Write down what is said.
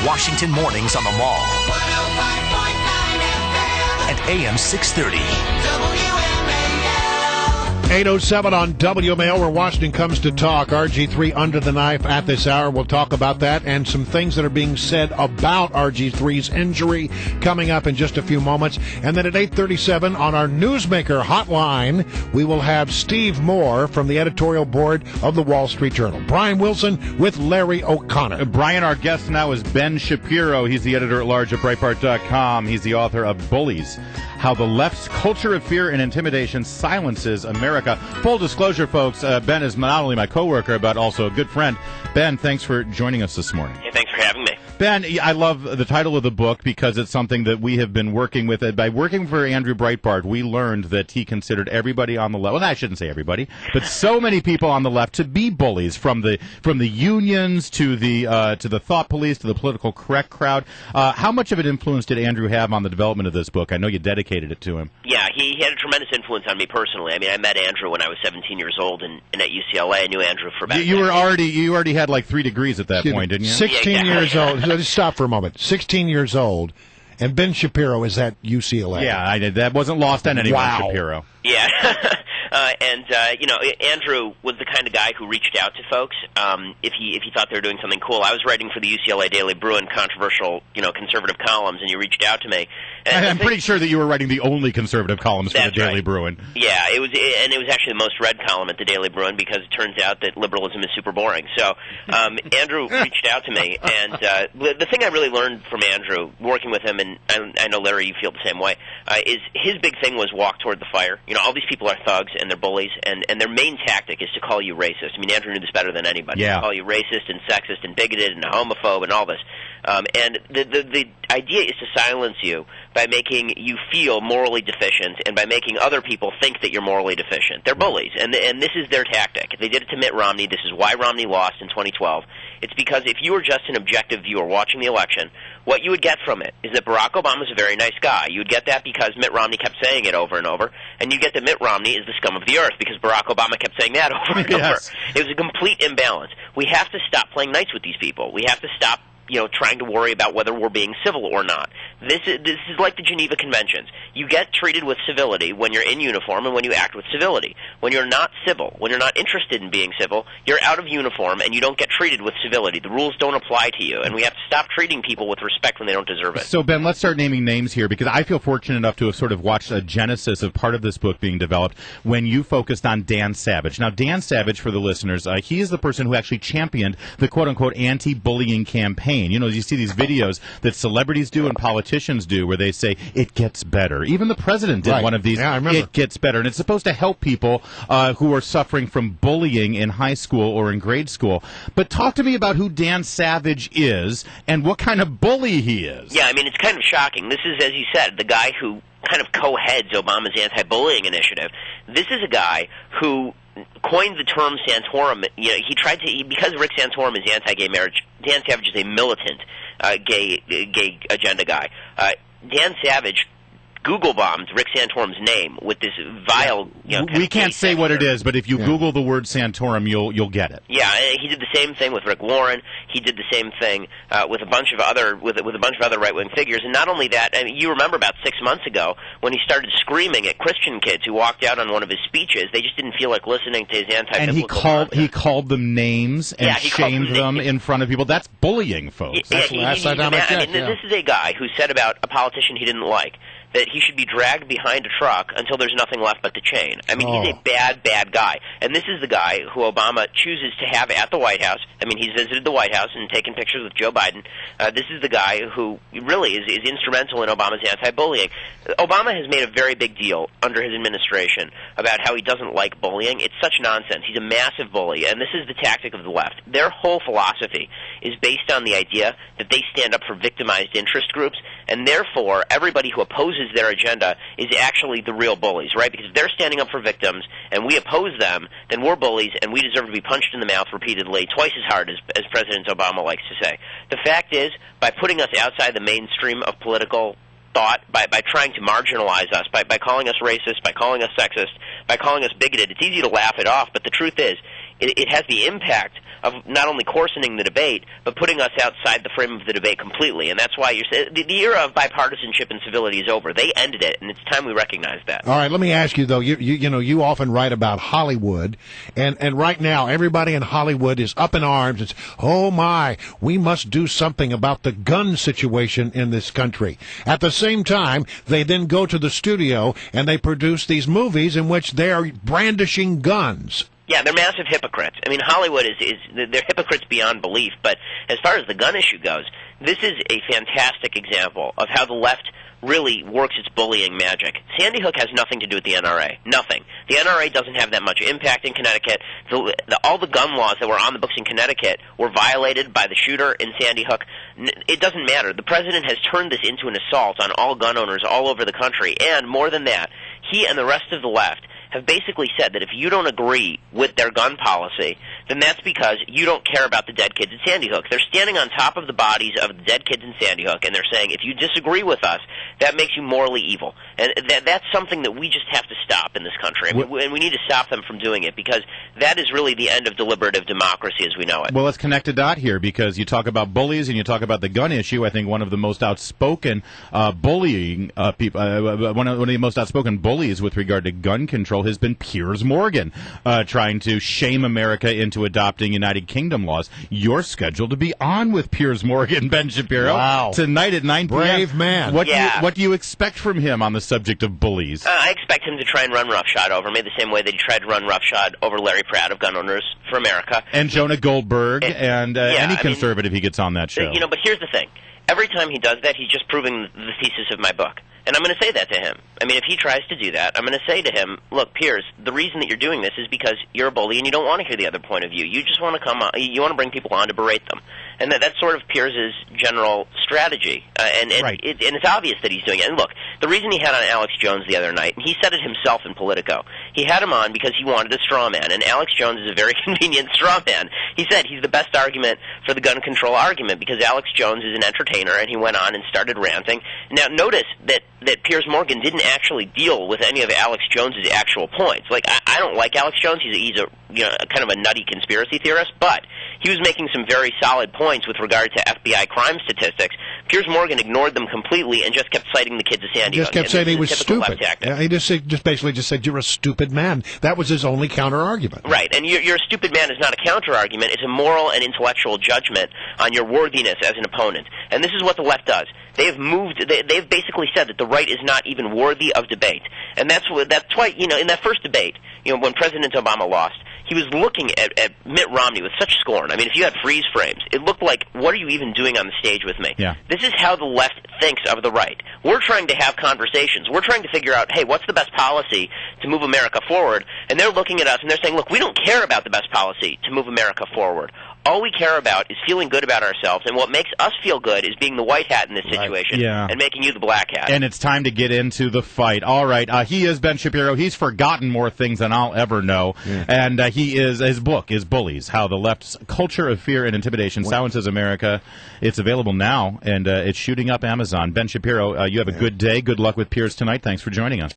Washington mornings on the Mall. 105.9 FM. And AM 630. WMAL. 8:07 on WMAL, where Washington comes to talk. RG3 under the knife at this hour. We'll talk about that and some things that are being said about RG3's injury coming up in just a few moments. And then at 8:37 on our Newsmaker hotline, we will have Steve Moore from the editorial board of the Wall Street Journal. Brian Wilson with Larry O'Connor. Brian, our guest now is Ben Shapiro. He's the editor-at-large at Breitbart.com. He's the author of Bullies: How the Left's Culture of Fear and Intimidation Silences America. Full disclosure, folks, Ben is not only my coworker, but also a good friend. Ben, thanks for joining us this morning. Yeah, thanks for having me. Ben, I love the title of the book because it's something that we have been working with. By working for Andrew Breitbart, we learned that he considered everybody on the left, well, I shouldn't say everybody, but so many people on the left to be bullies, from the unions to the thought police to the political correct crowd. How much of an influence did Andrew have on the development of this book? I know you dedicated it to him. Yeah, he had a tremendous influence on me personally. I mean, I met Andrew when I was 17 years old, and at UCLA, I knew Andrew for about. You already had like 3 degrees at that point, didn't you? 16 yeah, years old. So just stop for a moment. 16 years old, and Ben Shapiro is at UCLA. Yeah, I did. That wasn't lost on anyone. Wow. Shapiro. Yeah. Andrew was the kind of guy who reached out to folks if he thought they were doing something cool. I was writing for the UCLA Daily Bruin, controversial, conservative columns, and you reached out to me. And I'm pretty sure that you were writing the only conservative columns for the Daily right. Bruin. Yeah, it was actually the most read column at the Daily Bruin because it turns out that liberalism is super boring. So Andrew reached out to me, and the thing I really learned from Andrew, working with him, and I know, Larry, you feel the same way, is his big thing was walk toward the fire. All these people are thugs, and they're bullies, and their main tactic is to call you racist. I mean, Andrew knew this better than anybody. Yeah. To call you racist and sexist and bigoted and homophobe and all this. And the idea is to silence you by making you feel morally deficient and by making other people think that you're morally deficient. They're bullies, and this is their tactic. They did it to Mitt Romney. This is why Romney lost in 2012. It's because if you were just an objective viewer watching the election, what you would get from it is that Barack Obama's a very nice guy. You would get that because Mitt Romney kept saying it over and over, and you get that Mitt Romney is the scum of the earth because Barack Obama kept saying that over and over. It was a complete imbalance. We have to stop playing nice with these people. We have to stop trying to worry about whether we're being civil or not. This is like the Geneva Conventions. You get treated with civility when you're in uniform and when you act with civility. When you're not civil, when you're not interested in being civil, you're out of uniform and you don't get treated with civility. The rules don't apply to you, and we have to stop treating people with respect when they don't deserve it. So, Ben, let's start naming names here, because I feel fortunate enough to have sort of watched a genesis of part of this book being developed when you focused on Dan Savage. Now, Dan Savage, for the listeners, he is the person who actually championed the quote-unquote anti-bullying campaign. You see these videos that celebrities do and politicians do where they say, it gets better. Even the president did one of these, yeah, I remember. It gets better. And it's supposed to help people who are suffering from bullying in high school or in grade school. But talk to me about who Dan Savage is and what kind of bully he is. Yeah, I mean, it's kind of shocking. This is, as you said, the guy who kind of co-heads Obama's anti-bullying initiative. This is a guy who coined the term Santorum. He tried to, because Rick Santorum is anti-gay marriage, Dan Savage is a militant gay agenda guy. Dan Savage Google bombed Rick Santorum's name with this vile. We can't say what it is, but if you Google the word Santorum, you'll get it. Yeah, he did the same thing with Rick Warren. He did the same thing with a bunch of other right wing figures. And not only that, I mean, you remember about 6 months ago when he started screaming at Christian kids who walked out on one of his speeches. They just didn't feel like listening to his anti-biblical And he called them names and shamed them in front of people. That's bullying, folks. That's This is a guy who said about a politician he didn't like that he should be dragged behind a truck until there's nothing left but the chain. I mean, he's a bad, bad guy. And this is the guy who Obama chooses to have at the White House. I mean, he's visited the White House and taken pictures with Joe Biden. This is the guy who really is instrumental in Obama's anti-bullying. Obama has made a very big deal under his administration about how he doesn't like bullying. It's such nonsense. He's a massive bully, and this is the tactic of the left. Their whole philosophy is based on the idea that they stand up for victimized interest groups, and therefore everybody who opposes their agenda is actually the real bullies, right? Because if they're standing up for victims and we oppose them, then we're bullies and we deserve to be punched in the mouth repeatedly, twice as hard as President Obama likes to say. The fact is, by putting us outside the mainstream of political thought, by trying to marginalize us, by calling us racist, by calling us sexist, by calling us bigoted, it's easy to laugh it off, but the truth is, it has the impact of not only coarsening the debate, but putting us outside the frame of the debate completely. And that's why the era of bipartisanship and civility is over. They ended it, and it's time we recognize that. All right, let me ask you, though. You often write about Hollywood, and right now everybody in Hollywood is up in arms. It's, oh, my, we must do something about the gun situation in this country. At the same time, they then go to the studio, and they produce these movies in which they are brandishing guns. Yeah, they're massive hypocrites. I mean, Hollywood they're hypocrites beyond belief, but as far as the gun issue goes, this is a fantastic example of how the left really works its bullying magic. Sandy Hook has nothing to do with the NRA. Nothing. The NRA doesn't have that much impact in Connecticut. All the gun laws that were on the books in Connecticut were violated by the shooter in Sandy Hook. It doesn't matter. The president has turned this into an assault on all gun owners all over the country, and more than that, he and the rest of the left have basically said that if you don't agree with their gun policy, then that's because you don't care about the dead kids at Sandy Hook. They're standing on top of the bodies of the dead kids in Sandy Hook, and they're saying, if you disagree with us, that makes you morally evil. And that's something that we just have to stop in this country. And we need to stop them from doing it, because that is really the end of deliberative democracy as we know it. Well, let's connect a dot here, because you talk about bullies and you talk about the gun issue. I think one of the most outspoken bullying people, one of the most outspoken bullies with regard to gun control has been Piers Morgan, trying to shame America into adopting United Kingdom laws. You're scheduled to be on with Piers Morgan, Ben Shapiro, tonight at 9 p.m. Brave man. What do you expect from him on the subject of bullies? I expect him to try and run roughshod over me the same way that he tried to run roughshod over Larry Pratt of Gun Owners for America. And Jonah Goldberg and any conservative he gets on that show. But here's the thing. Every time he does that, he's just proving the thesis of my book. And I'm going to say that to him. I mean, if he tries to do that, I'm going to say to him, look, Piers, the reason that you're doing this is because you're a bully and you don't want to hear the other point of view. You just want to come on, you want to bring people on to berate them. And that's sort of Piers's general strategy. And it's obvious that he's doing it. And look, the reason he had on Alex Jones the other night, and he said it himself in Politico, he had him on because he wanted a straw man. And Alex Jones is a very convenient straw man. He said he's the best argument for the gun control argument because Alex Jones is an entertainer, and he went on and started ranting. Now, notice that Piers Morgan didn't actually deal with any of Alex Jones's actual points. Like, I don't like Alex Jones. He's a kind of a nutty conspiracy theorist, but he was making some very solid points with regard to FBI crime statistics. Piers Morgan ignored them completely and just kept citing the kids of Sandy Hook. Just kept saying he was stupid. He just basically said, you're a stupid man. That was his only counter-argument. Right, and you're a stupid man is not a counter-argument. It's a moral and intellectual judgment on your worthiness as an opponent. And this is what the left does. They've basically said that the right is not even worthy of debate. And that's why, in that first debate, when President Obama lost, he was looking at Mitt Romney with such scorn. I mean, if you had freeze frames, it looked like, what are you even doing on the stage with me? Yeah. This is how the left thinks of the right. We're trying to have conversations. We're trying to figure out, hey, what's the best policy to move America forward? And they're looking at us and they're saying, look, we don't care about the best policy to move America forward. All we care about is feeling good about ourselves, and what makes us feel good is being the white hat in this situation and making you the black hat. And it's time to get into the fight. All right, he is Ben Shapiro. He's forgotten more things than I'll ever know. Yeah. And his book is Bullies, How the Left's Culture of Fear and Intimidation Silences America. It's available now, and it's shooting up Amazon. Ben Shapiro, you have a good day. Good luck with Piers tonight. Thanks for joining us.